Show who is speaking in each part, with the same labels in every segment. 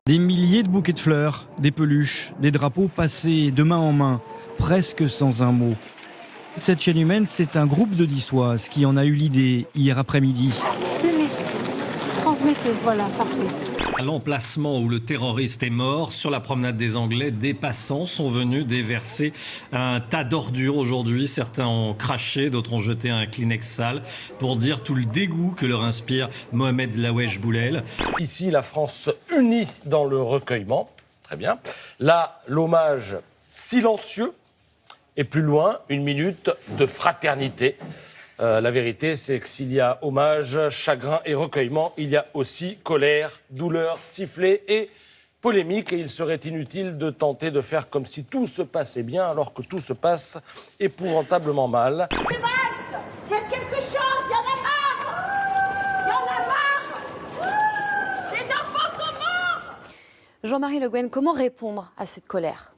Speaker 1: Des milliers de bouquets de fleurs, des peluches, des drapeaux passés de main en main, presque sans un mot. Cette chaîne humaine, c'est un groupe de Niçoises qui en a eu l'idée hier après-midi.
Speaker 2: Tenez, transmettez, voilà, parfait.
Speaker 3: À l'emplacement où le terroriste est mort, sur la promenade des Anglais, des passants sont venus déverser un tas d'ordures aujourd'hui. Certains ont craché, d'autres ont jeté un Kleenex sale pour dire tout le dégoût que leur inspire Mohamed Lawesh Boulel.
Speaker 4: Ici, la France unie dans le recueillement. Très bien. Là, l'hommage silencieux. Et plus loin, une minute de fraternité. La vérité, c'est que s'il y a hommage, chagrin et recueillement, il y a aussi colère, douleur, sifflet et polémique. Et il serait inutile de tenter de faire comme si tout se passait bien alors que tout se passe épouvantablement mal.
Speaker 5: C'est quelque chose, il y en a marre. Il y en a marre. Les enfants sont morts.
Speaker 6: Jean-Marie Le Guen, comment répondre à cette colère ?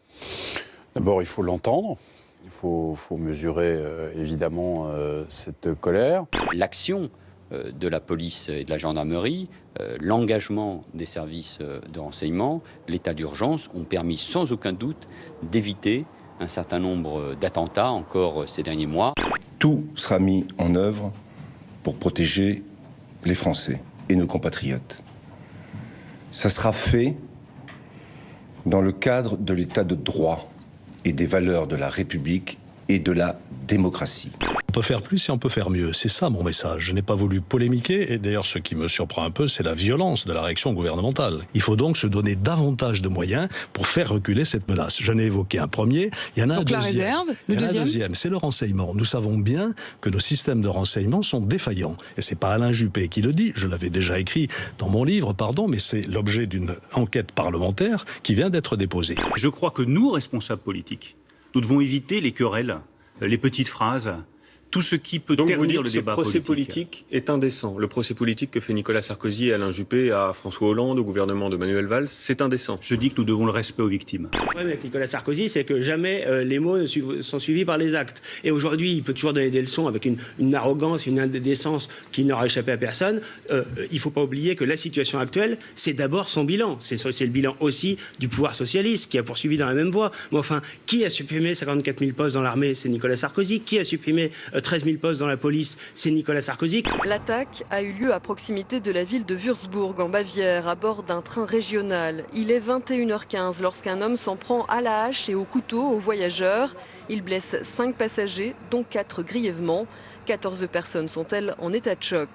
Speaker 7: D'abord, il faut l'entendre. Il faut mesurer évidemment cette colère.
Speaker 8: L'action de la police et de la gendarmerie, l'engagement des services de renseignement, l'état d'urgence ont permis sans aucun doute d'éviter un certain nombre d'attentats encore ces derniers mois.
Speaker 9: Tout sera mis en œuvre pour protéger les Français et nos compatriotes. Ça sera fait dans le cadre de l'état de droit et des valeurs de la République et de la démocratie.
Speaker 10: On peut faire plus et on peut faire mieux. C'est ça mon message. Je n'ai pas voulu polémiquer et d'ailleurs ce qui me surprend un peu, c'est la violence de la réaction gouvernementale. Il faut donc se donner davantage de moyens pour faire reculer cette menace. J'en ai évoqué un premier, il y en a
Speaker 11: donc
Speaker 10: un deuxième.
Speaker 11: La réserve, le
Speaker 10: deuxième, c'est le renseignement. Nous savons bien que nos systèmes de renseignement sont défaillants. Et c'est pas Alain Juppé qui le dit, je l'avais déjà écrit dans mon livre, mais c'est l'objet d'une enquête parlementaire qui vient d'être déposée.
Speaker 12: Je crois que nous, responsables politiques, nous devons éviter les querelles, les petites phrases, tout ce qui peut ternir le débat politique.
Speaker 13: Le procès politique est indécent. Le procès politique que fait Nicolas Sarkozy et Alain Juppé à François Hollande, au gouvernement de Manuel Valls, c'est indécent.
Speaker 12: Je dis que nous devons le respect aux victimes.
Speaker 14: Le problème avec Nicolas Sarkozy, c'est que jamais les mots sont suivis par les actes. Et aujourd'hui, il peut toujours donner des leçons avec une arrogance, une indécence qui n'aura échappé à personne. Il ne faut pas oublier que la situation actuelle, c'est d'abord son bilan. C'est le bilan aussi du pouvoir socialiste qui a poursuivi dans la même voie. Mais enfin, qui a supprimé 54 000 postes dans l'armée ? C'est Nicolas Sarkozy. Qui a supprimé 13 000 postes dans la police, c'est Nicolas Sarkozy.
Speaker 15: L'attaque a eu lieu à proximité de la ville de Würzburg, en Bavière, à bord d'un train régional. Il est 21h15 lorsqu'un homme s'en prend à la hache et au couteau aux voyageurs. Il blesse 5 passagers, dont 4 grièvement. 14 personnes sont-elles en état de choc.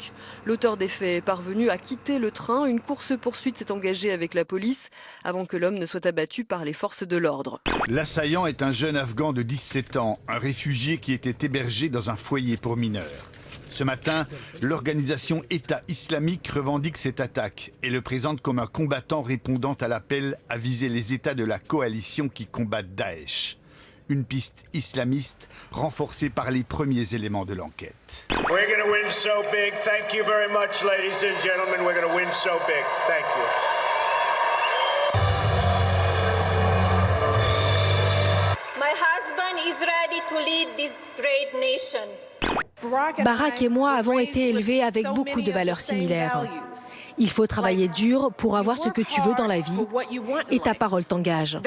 Speaker 15: L'auteur des faits est parvenu à quitter le train. Une course-poursuite s'est engagée avec la police avant que l'homme ne soit abattu par les forces de l'ordre.
Speaker 16: L'assaillant est un jeune Afghan de 17 ans, un réfugié qui était hébergé dans un foyer pour mineurs. Ce matin, l'organisation État islamique revendique cette attaque et le présente comme un combattant répondant à l'appel à viser les États de la coalition qui combattent Daesh. Une piste islamiste renforcée par les premiers éléments de l'enquête.
Speaker 17: We're going to win so big. Thank you very much, ladies and gentlemen. We're going to win so big. Thank you.
Speaker 5: My husband is ready to lead this great nation.
Speaker 18: Barack et moi avons été élevés avec beaucoup de valeurs similaires. Il faut travailler dur pour avoir ce que tu veux dans la vie et ta parole t'engage.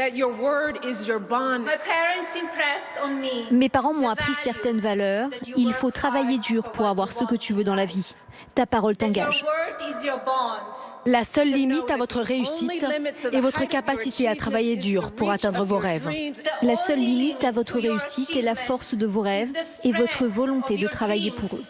Speaker 19: Mes parents m'ont appris certaines valeurs. Il faut travailler dur pour avoir ce que tu veux dans la vie. Ta parole t'engage.
Speaker 18: La seule limite à votre réussite est votre capacité à travailler dur pour atteindre vos rêves.
Speaker 19: La seule limite à votre réussite est la force de vos rêves et votre volonté de travailler pour eux.